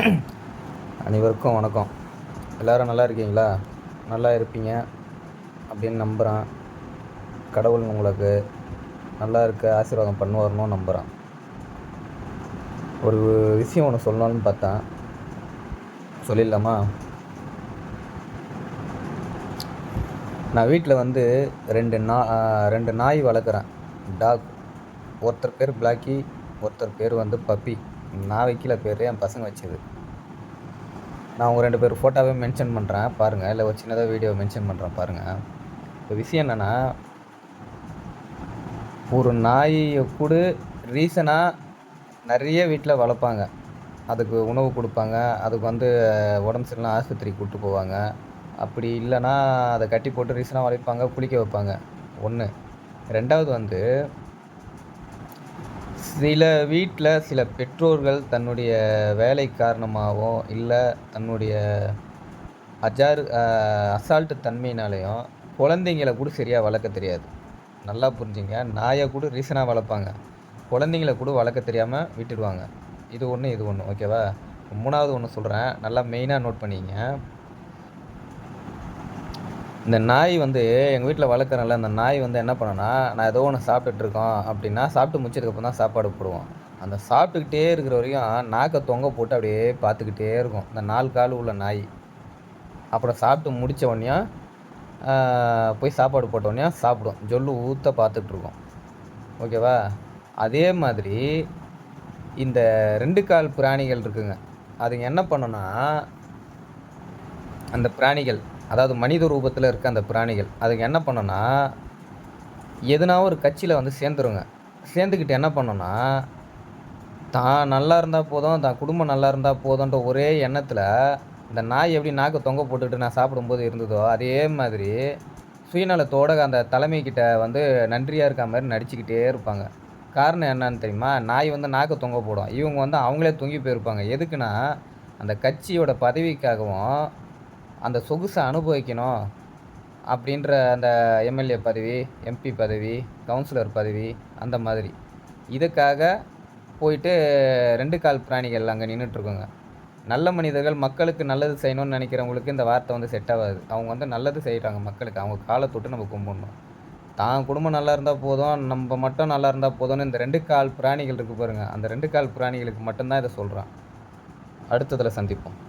அனைவருக்கும் வணக்கம். எல்லோரும் நல்லா இருக்கீங்களா? நல்லா இருப்பீங்க அப்படின்னு நம்புகிறேன். கடவுள் உங்களுக்கு நல்லா இருக்க ஆசீர்வாதம் பண்ணுவார்னு நம்புகிறேன். ஒரு விஷயம் ஒன்று சொல்லணும்னு பார்த்தேன், சொல்லிடலாமா? நான் வீட்டில் வந்து ரெண்டு நாய் வளர்க்குறேன், டாக். ஒருத்தர் பேர் பிளாக்கி, ஒருத்தர் பேர் வந்து பப்பி. நான் வைக்கல பேர், என் பசங்க வச்சது. நான் உங்கள் 2 பேர் ஃபோட்டோவே மென்ஷன் பண்ணுறேன் பாருங்கள், இல்லை ஒரு சின்னதாக வீடியோ மென்ஷன் பண்ணுறேன் பாருங்கள். இப்போ விஷயம் என்னென்னா, ஒரு நாயை கூட ரீசனாக நிறைய வீட்டில் வளர்ப்பாங்க. அதுக்கு உணவு கொடுப்பாங்க, அதுக்கு வந்து உடம்பு சரியில்லைனா ஆஸ்பத்திரிக்கு கூப்பிட்டு போவாங்க. அப்படி இல்லைன்னா அதை கட்டி போட்டு ரீசனாக வளர்ப்பாங்க, குளிக்க வைப்பாங்க. 1. 2வது வந்து சில வீட்டில் சில பெற்றோர்கள் தன்னுடைய வேலை காரணமாகவோ இல்லை தன்னுடைய அசால்ட்டு தன்மையினாலேயும் குழந்தைங்கள கூட சரியாக வளர்க்க தெரியாது. நல்லா புரிஞ்சுங்க, நாயை கூட ரீசனாக வளர்ப்பாங்க, குழந்தைங்கள கூட வளர்க்க தெரியாமல் விட்டுடுவாங்க. இது ஒன்று, ஓகேவா? 3வது ஒன்று சொல்கிறேன், நல்லா மெயினாக நோட் பண்ணிங்க. இந்த நாய் வந்து எங்கள் வீட்டில் வளர்க்குறேன்ல, அந்த நாய் வந்து என்ன பண்ணுன்னா, நான் ஏதோ ஒன்று சாப்பிட்டுட்ருக்கோம் அப்படின்னா, சாப்பிட்டு முடிச்சதுக்கப்புறம் தான் சாப்பாடு போடுவோம். அந்த சாப்பிட்டுக்கிட்டே இருக்கிற வரைக்கும் நாக்கை தொங்க போட்டு அப்படியே பார்த்துக்கிட்டே இருக்கும், இந்த 4 கால் உள்ள நாய். அப்புறம் சாப்பிட்டு முடித்த உடனேயும் போய் சாப்பாடு போட்ட உடனேயும் சாப்பிடும், ஜொல்லு ஊற்ற பார்த்துட்ருக்கோம், ஓகேவா? அதே மாதிரி இந்த 2 கால் பிராணிகள் இருக்குங்க, அதுங்க என்ன பண்ணுன்னா, அந்த பிராணிகள், அதாவது மனித ரூபத்தில் இருக்க அந்த பிராணிகள், அதுங்க என்ன பண்ணுன்னா, எதுனா ஒரு கட்சியில் வந்து சேர்ந்துருங்க. சேர்ந்துக்கிட்டு என்ன பண்ணுன்னா, தான் நல்லா இருந்தால் போதும், தான் குடும்பம் நல்லா இருந்தால் போதுன்ற ஒரே எண்ணத்தில், இந்த நாய் எப்படி நாக்கை தொங்க போட்டுக்கிட்டு நான் சாப்பிடும்போது இருந்ததோ, அதே மாதிரி சுயநலத்தோடு அந்த தலைமைக்கிட்ட வந்து நன்றியாக இருக்க மாதிரி நடிச்சுக்கிட்டே இருப்பாங்க. காரணம் என்னன்னு தெரியுமா? நாய் வந்து நாக்கை தொங்க போடும், இவங்க வந்து அவங்களே தொங்கி போயிருப்பாங்க. எதுக்குன்னா, அந்த கட்சியோட பதவிக்காகவும் அந்த சொகுசை அனுபவிக்கணும் அப்படின்ற அந்த எம்எல்ஏ பதவி, எம்பி பதவி, கவுன்சிலர் பதவி, அந்த மாதிரி இதுக்காக போயிட்டு 2 கால் பிராணிகள் அங்கே நின்றுட்டுருக்குங்க. நல்ல மனிதர்கள், மக்களுக்கு நல்லது செய்யணும்னு நினைக்கிறவங்களுக்கு இந்த வார்த்தை வந்து செட் ஆகாது. அவங்க வந்து நல்லது செய்கிறாங்க மக்களுக்கு, அவங்க காலை தொட்டு நம்ம கும்பிடணும். தான் குடும்பம் நல்லா இருந்தால் போதும், நம்ம மட்டும் நல்லா இருந்தால் போதும்னு இந்த 2 கால் பிராணிகள் இருக்குது பாருங்கள், அந்த 2 கால் பிராணிகளுக்கு மட்டும்தான் இதை சொல்கிறேன். அடுத்ததில் சந்திப்போம்.